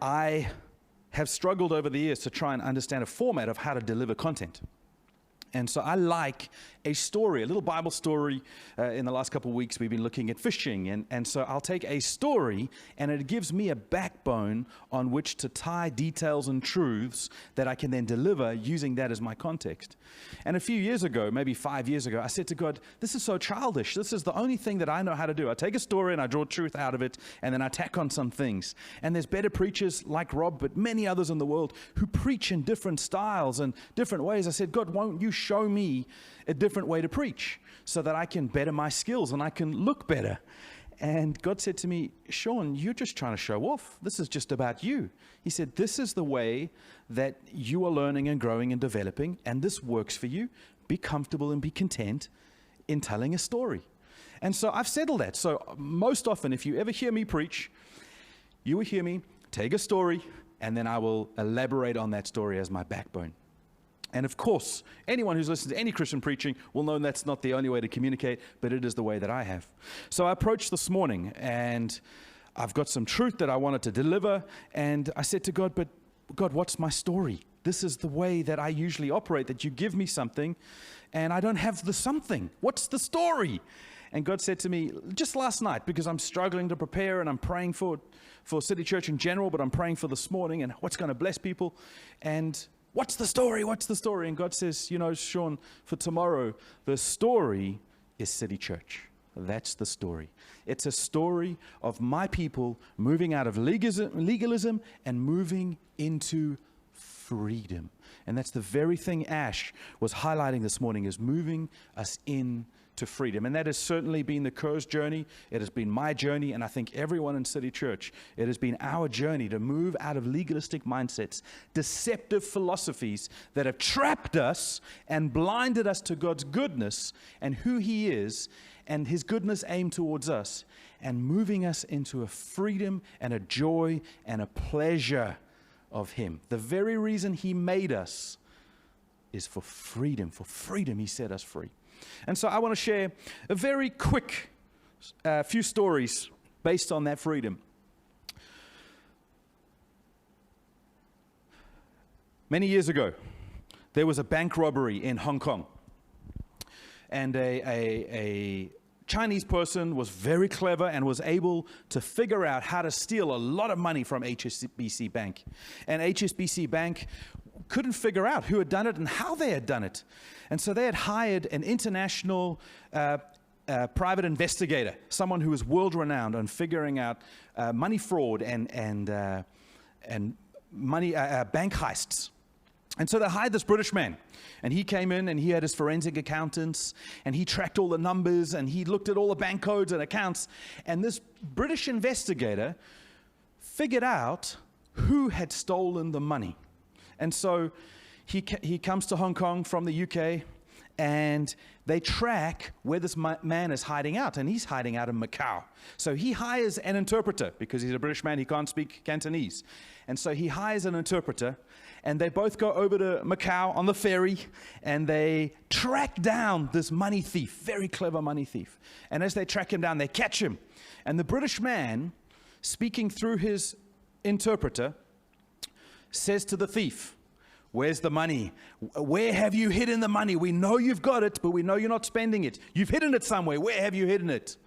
I have struggled over the years to try and understand a format of how to deliver content. And so I like a story, a little Bible story. In the last couple of weeks, we've been looking at fishing. And so I'll take a story, and it gives me a backbone on which to tie details and truths that I can then deliver using that as my context. And a few years ago, maybe 5 years ago, I said to God, this is so childish. This is the only thing that I know how to do. I take a story and I draw truth out of it, and then I tack on some things. And there's better preachers like Rob, but many others in the world who preach in different styles and different ways. I said, God, won't you show me a different way to preach so that I can better my skills and I can look better? And God said to me, Sean, you're just trying to show off. This is just about you. He said, this is the way that you are learning and growing and developing, and this works for you. Be comfortable and be content in telling a story. And so I've settled that. So most often, if you ever hear me preach, you will hear me take a story, and then I will elaborate on that story as my backbone. And of course, anyone who's listened to any Christian preaching will know that's not the only way to communicate, but it is the way that I have. So I approached this morning, and I've got some truth that I wanted to deliver, and I said to God, but God, what's my story? This is the way that I usually operate, that you give me something, and I don't have the something. What's the story? And God said to me, just last night, because I'm struggling to prepare, and I'm praying for City Church in general, but I'm praying for this morning, and what's going to bless people, and what's the story? What's the story? And God says, Sean, for tomorrow, the story is City Church. That's the story. It's a story of my people moving out of legalism and moving into freedom. And that's the very thing Ash was highlighting this morning, is moving us into freedom. And that has certainly been the Kerr's journey. It has been my journey, and I think everyone in City Church, it has been our journey to move out of legalistic mindsets, deceptive philosophies that have trapped us and blinded us to God's goodness and who He is and His goodness aimed towards us, and moving us into a freedom and a joy and a pleasure of Him. The very reason He made us is for freedom. For freedom, He set us free. And so I want to share a very quick few stories based on that freedom. Many years ago, there was a bank robbery in Hong Kong. And a Chinese person was very clever and was able to figure out how to steal a lot of money from HSBC Bank. And HSBC Bank couldn't figure out who had done it and how they had done it. And so they had hired an international private investigator, someone who was world-renowned on figuring out money fraud and money bank heists. And so they hired this British man, and he came in and he had his forensic accountants, and he tracked all the numbers, and he looked at all the bank codes and accounts. And this British investigator figured out who had stolen the money. And so he comes to Hong Kong from the UK, and they track where this man is hiding out, and he's hiding out in Macau. So he hires an interpreter, because he's a British man, he can't speak Cantonese. And so he hires an interpreter, and they both go over to Macau on the ferry, and they track down this money thief, very clever money thief. And as they track him down, they catch him. And the British man, speaking through his interpreter, says to the thief, "Where's the money? Where have you hidden the money? We know you've got it, but we know you're not spending it. You've hidden it somewhere. Where have you hidden it?"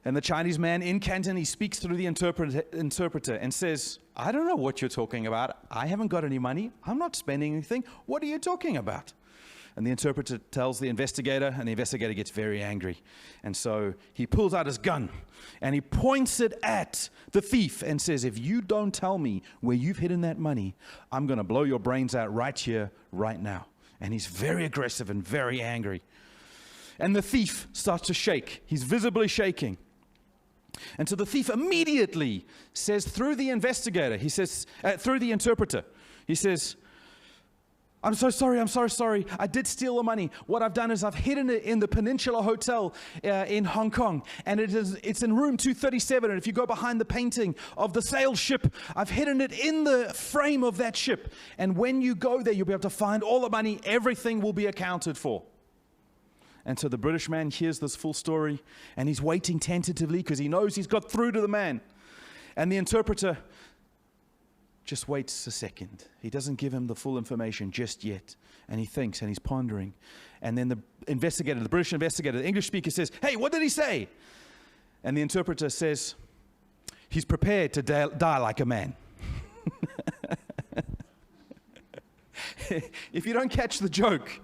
And the Chinese man in Cantonese speaks through the interpreter and says, "I don't know what you're talking about. I haven't got any money. I'm not spending anything. What are you talking about?" And the interpreter tells the investigator, and the investigator gets very angry. And so he pulls out his gun, and he points it at the thief and says, "If you don't tell me where you've hidden that money, I'm going to blow your brains out right here, right now." And he's very aggressive and very angry. And the thief starts to shake. He's visibly shaking. And so the thief immediately says through the investigator, he says, through the interpreter, he says, I'm so sorry. I did steal the money. What I've done is I've hidden it in the Peninsula Hotel in Hong Kong. And it's in room 237. And if you go behind the painting of the sail ship, I've hidden it in the frame of that ship. And when you go there, you'll be able to find all the money. Everything will be accounted for. And so the British man hears this full story, and he's waiting tentatively because he knows he's got through to the man. And the interpreter just waits a second. He doesn't give him the full information just yet. And he thinks and he's pondering. And then the investigator, the British investigator, the English speaker says, "Hey, what did he say?" And the interpreter says, "He's prepared to die like a man." If you don't catch the joke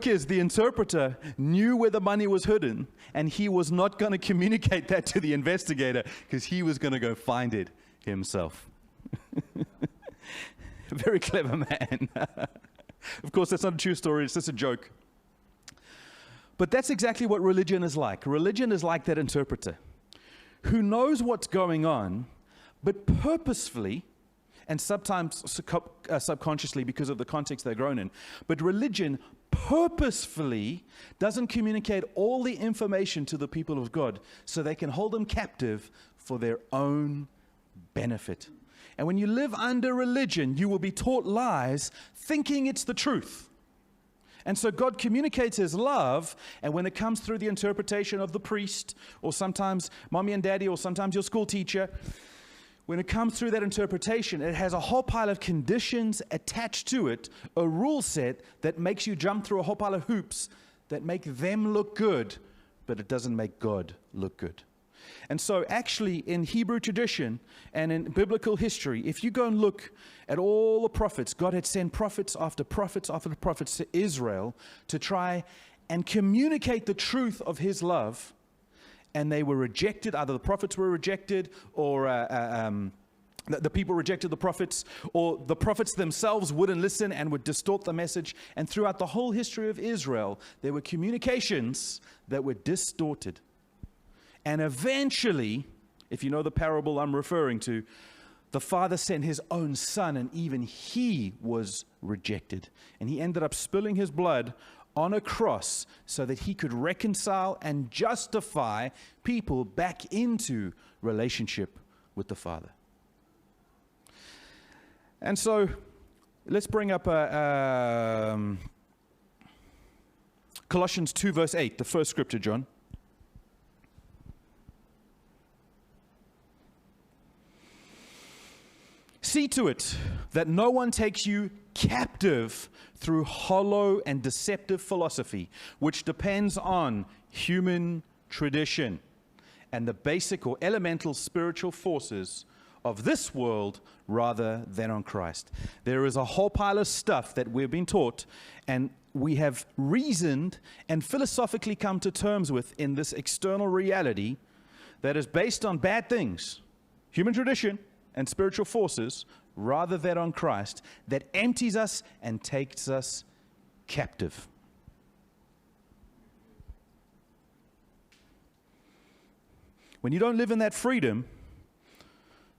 is the interpreter knew where the money was hidden, and he was not going to communicate that to the investigator because he was going to go find it himself. Very clever man. Of course, that's not a true story. It's just a joke. But that's exactly what religion is like. Religion is like that interpreter who knows what's going on, but purposefully, and sometimes subconsciously because of the context they're grown in, but religion purposefully doesn't communicate all the information to the people of God so they can hold them captive for their own benefit. And when you live under religion, you will be taught lies thinking it's the truth. And so God communicates his love, and when it comes through the interpretation of the priest, or sometimes mommy and daddy, or sometimes your school teacher, when it comes through that interpretation, it has a whole pile of conditions attached to it, a rule set that makes you jump through a whole pile of hoops that make them look good, but it doesn't make God look good. And so actually in Hebrew tradition and in biblical history, if you go and look at all the prophets, God had sent prophets after prophets after prophets to Israel to try and communicate the truth of his love. And they were rejected. Either the prophets were rejected, or the people rejected the prophets, or the prophets themselves wouldn't listen and would distort the message. And throughout the whole history of Israel, there were communications that were distorted. And eventually, if you know the parable I'm referring to, the Father sent his own Son, and even he was rejected. And he ended up spilling his blood on a cross so that he could reconcile and justify people back into relationship with the Father. And so let's bring up Colossians 2 verse 8, the first scripture, John. See to it that no one takes you captive through hollow and deceptive philosophy, which depends on human tradition and the basic or elemental spiritual forces of this world rather than on Christ. There is a whole pile of stuff that we've been taught and we have reasoned and philosophically come to terms with in this external reality that is based on bad things, human tradition and spiritual forces, rather than on Christ, that empties us and takes us captive. When you don't live in that freedom,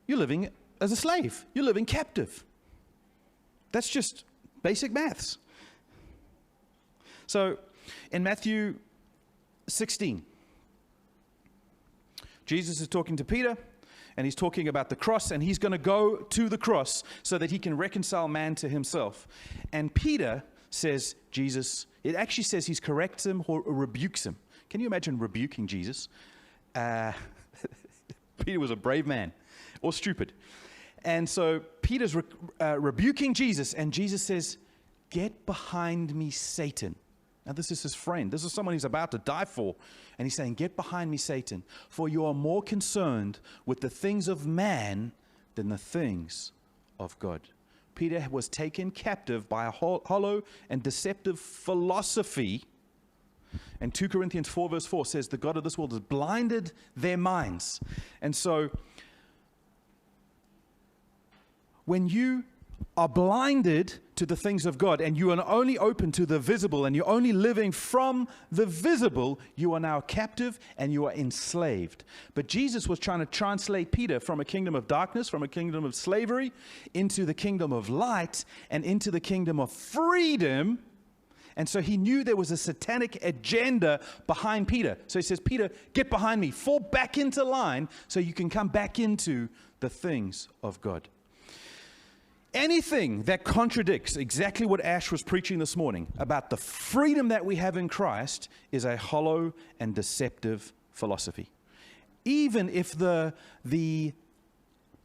you're living as a slave. You're living captive. That's just basic maths. So, in Matthew 16, Jesus is talking to Peter, and he's talking about the cross, and he's going to go to the cross so that he can reconcile man to himself. And Peter says, Jesus, it actually says he corrects him or rebukes him. Can you imagine rebuking Jesus? Peter was a brave man, or stupid. And so Peter's rebuking Jesus, and Jesus says, "Get behind me, Satan." Now, this is his friend. This is someone he's about to die for. And he's saying, "Get behind me, Satan, for you are more concerned with the things of man than the things of God." Peter was taken captive by a hollow and deceptive philosophy. And 2 Corinthians 4 verse 4 says, the God of this world has blinded their minds. And so, when you are blinded to the things of God and you are only open to the visible and you're only living from the visible, you are now captive and you are enslaved. But Jesus was trying to translate Peter from a kingdom of darkness, from a kingdom of slavery, into the kingdom of light and into the kingdom of freedom. And so he knew there was a satanic agenda behind Peter. So he says, "Peter, get behind me, fall back into line so you can come back into the things of God." Anything that contradicts exactly what Ash was preaching this morning about the freedom that we have in Christ is a hollow and deceptive philosophy. Even if the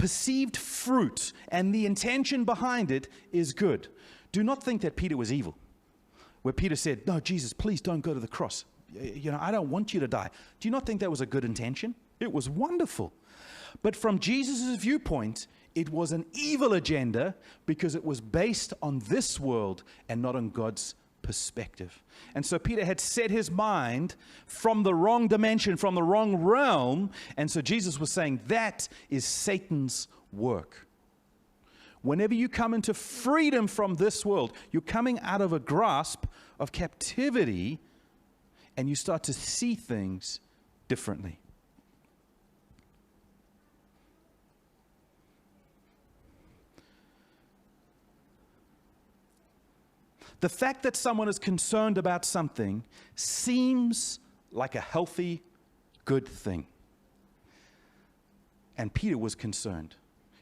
perceived fruit and the intention behind it is good. Do not think that Peter was evil. Where Peter said, no, Jesus, please don't go to the cross. I don't want you to die. Do you not think that was a good intention? It was wonderful. But from Jesus' viewpoint, it was an evil agenda because it was based on this world and not on God's perspective. And so Peter had set his mind from the wrong dimension, from the wrong realm. And so Jesus was saying that is Satan's work. Whenever you come into freedom from this world, you're coming out of a grasp of captivity and you start to see things differently. The fact that someone is concerned about something seems like a healthy, good thing. And Peter was concerned,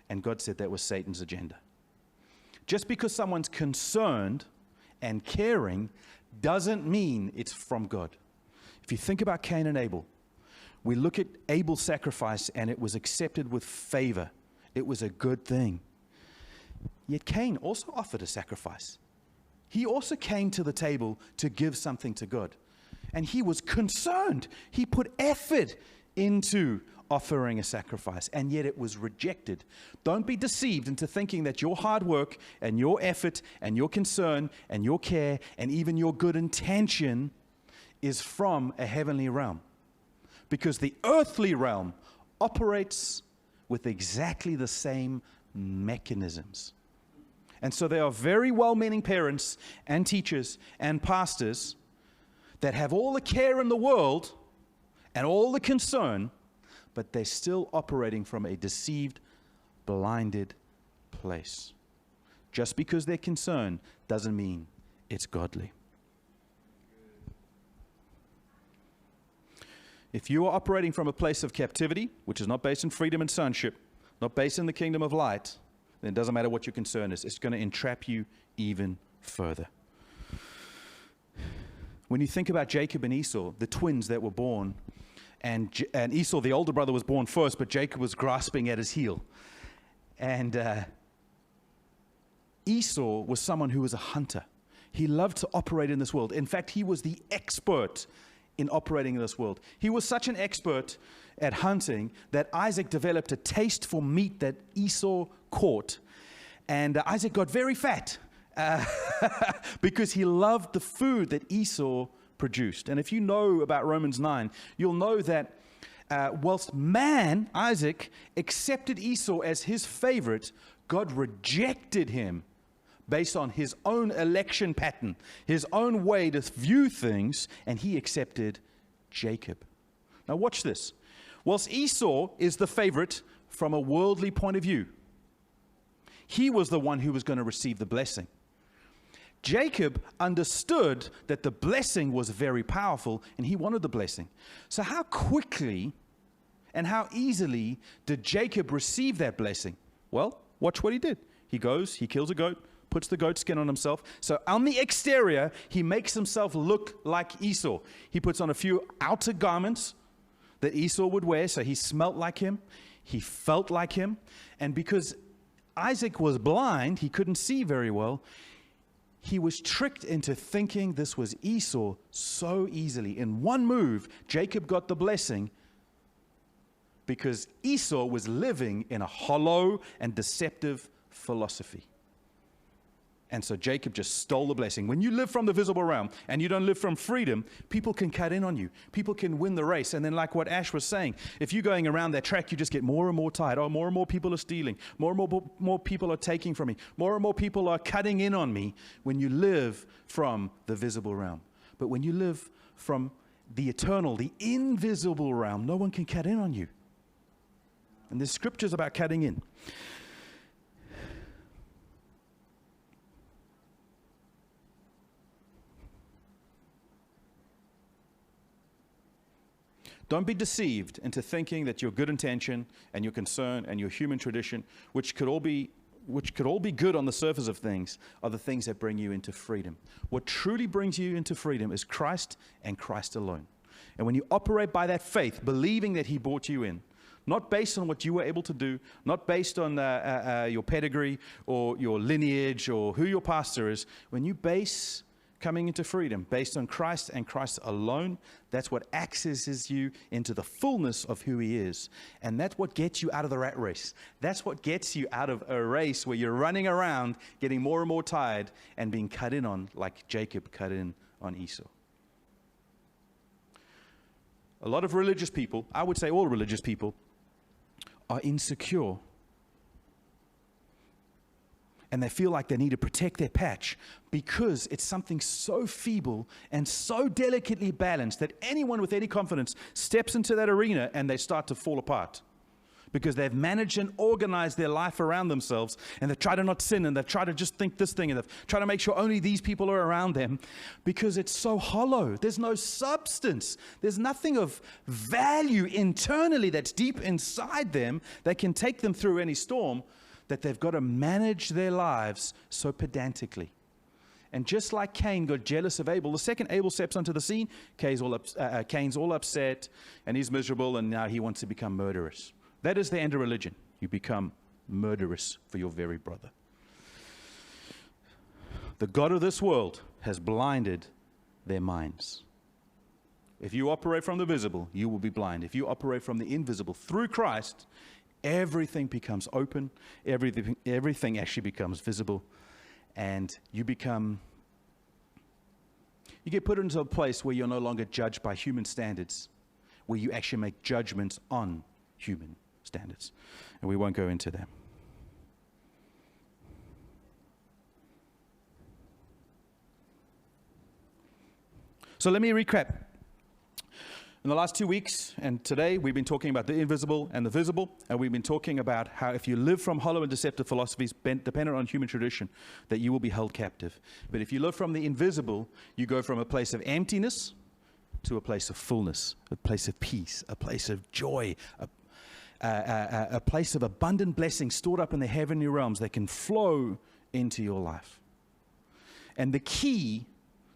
and God said that was Satan's agenda. Just because someone's concerned and caring doesn't mean it's from God. If you think about Cain and Abel, we look at Abel's sacrifice, and it was accepted with favor. It was a good thing. Yet Cain also offered a sacrifice. He also came to the table to give something to God. And he was concerned. He put effort into offering a sacrifice, and yet it was rejected. Don't be deceived into thinking that your hard work and your effort and your concern and your care and even your good intention is from a heavenly realm. Because the earthly realm operates with exactly the same mechanisms. And so there are very well-meaning parents and teachers and pastors that have all the care in the world and all the concern, but they're still operating from a deceived, blinded place. Just because they're concerned doesn't mean it's godly. If you are operating from a place of captivity, which is not based in freedom and sonship, not based in the kingdom of light, then it doesn't matter what your concern is. It's going to entrap you even further. When you think about Jacob and Esau, the twins that were born, and Esau, the older brother, was born first, but Jacob was grasping at his heel. And Esau was someone who was a hunter. He loved to operate in this world. In fact, he was the expert in operating in this world. He was such an expert at hunting that Isaac developed a taste for meat that Esau caught. And Isaac got very fat because he loved the food that Esau produced. And if you know about Romans 9, you'll know that whilst man, Isaac, accepted Esau as his favorite, God rejected him based on his own election pattern, his own way to view things, and he accepted Jacob. Now watch this. Whilst Esau is the favorite from a worldly point of view, he was the one who was going to receive the blessing. Jacob understood that the blessing was very powerful, and he wanted the blessing. So how quickly and how easily did Jacob receive that blessing? Well, watch what he did. He goes, he kills a goat, puts the goat skin on himself. So on the exterior, he makes himself look like Esau. He puts on a few outer garments that Esau would wear, so he smelt like him, he felt like him. And because Isaac was blind, he couldn't see very well, he was tricked into thinking this was Esau so easily. In one move, Jacob got the blessing because Esau was living in a hollow and deceptive philosophy. And so Jacob just stole the blessing. When you live from the visible realm and you don't live from freedom, people can cut in on you. People can win the race. And then like what Ash was saying, if you're going around that track, you just get more and more tired. Oh, more and more people are stealing. More and more people are taking from me. More and more people are cutting in on me when you live from the visible realm. But when you live from the eternal, the invisible realm, no one can cut in on you. And there's scriptures about cutting in. Don't be deceived into thinking that your good intention and your concern and your human tradition, which could all be good on the surface of things, are the things that bring you into freedom. What truly brings you into freedom is Christ and Christ alone. And when you operate by that faith, believing that He brought you in, not based on what you were able to do, not based on your pedigree or your lineage or who your pastor is. When you base coming into freedom based on Christ and Christ alone, that's what accesses you into the fullness of who he is. And that's what gets you out of the rat race. That's what gets you out of a race where you're running around, getting more and more tired, and being cut in on like Jacob cut in on Esau. A lot of religious people, I would say all religious people, are insecure. And they feel like they need to protect their patch because it's something so feeble and so delicately balanced that anyone with any confidence steps into that arena and they start to fall apart. Because they've managed and organized their life around themselves, and they've tried to not sin, and they've tried to just think this thing, and they've tried to make sure only these people are around them, because it's so hollow. There's no substance. There's nothing of value internally that's deep inside them that can take them through any storm, that they've got to manage their lives so pedantically. And just like Cain got jealous of Abel, the second Abel steps onto the scene, Cain's all upset, and he's miserable, and now he wants to become murderous. That is the end of religion. You become murderous for your very brother. The God of this world has blinded their minds. If you operate from the visible, you will be blind. If you operate from the invisible through Christ, everything becomes open. Everything actually becomes visible. And you get put into a place where you're no longer judged by human standards, where you actually make judgments on human standards. And we won't go into that. So let me recap. In the last 2 weeks and today, we've been talking about the invisible and the visible, and we've been talking about how if you live from hollow and deceptive philosophies dependent on human tradition, that you will be held captive. But if you live from the invisible, you go from a place of emptiness to a place of fullness, a place of peace, a place of joy, a place of abundant blessings stored up in the heavenly realms that can flow into your life. And the key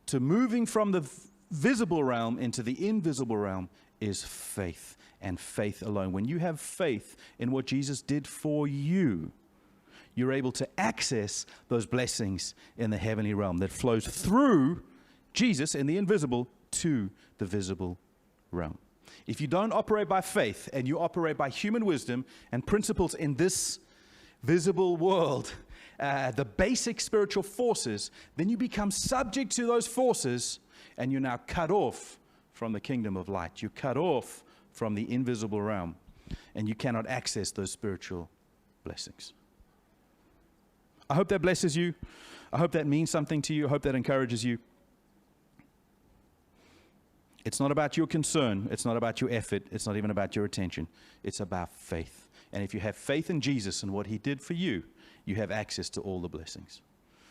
to moving from the visible realm into the invisible realm is faith, and faith alone. When you have faith in what Jesus did for you, you're able to access those blessings in the heavenly realm that flows through Jesus in the invisible to the visible realm. If you don't operate by faith and you operate by human wisdom and principles in this visible world, the basic spiritual forces, then you become subject to those forces, and you're now cut off from the kingdom of light. You're cut off from the invisible realm, and you cannot access those spiritual blessings. I hope that blesses you. I hope that means something to you. I hope that encourages you. It's not about your concern. It's not about your effort. It's not even about your attention. It's about faith. And if you have faith in Jesus and what he did for you, you have access to all the blessings.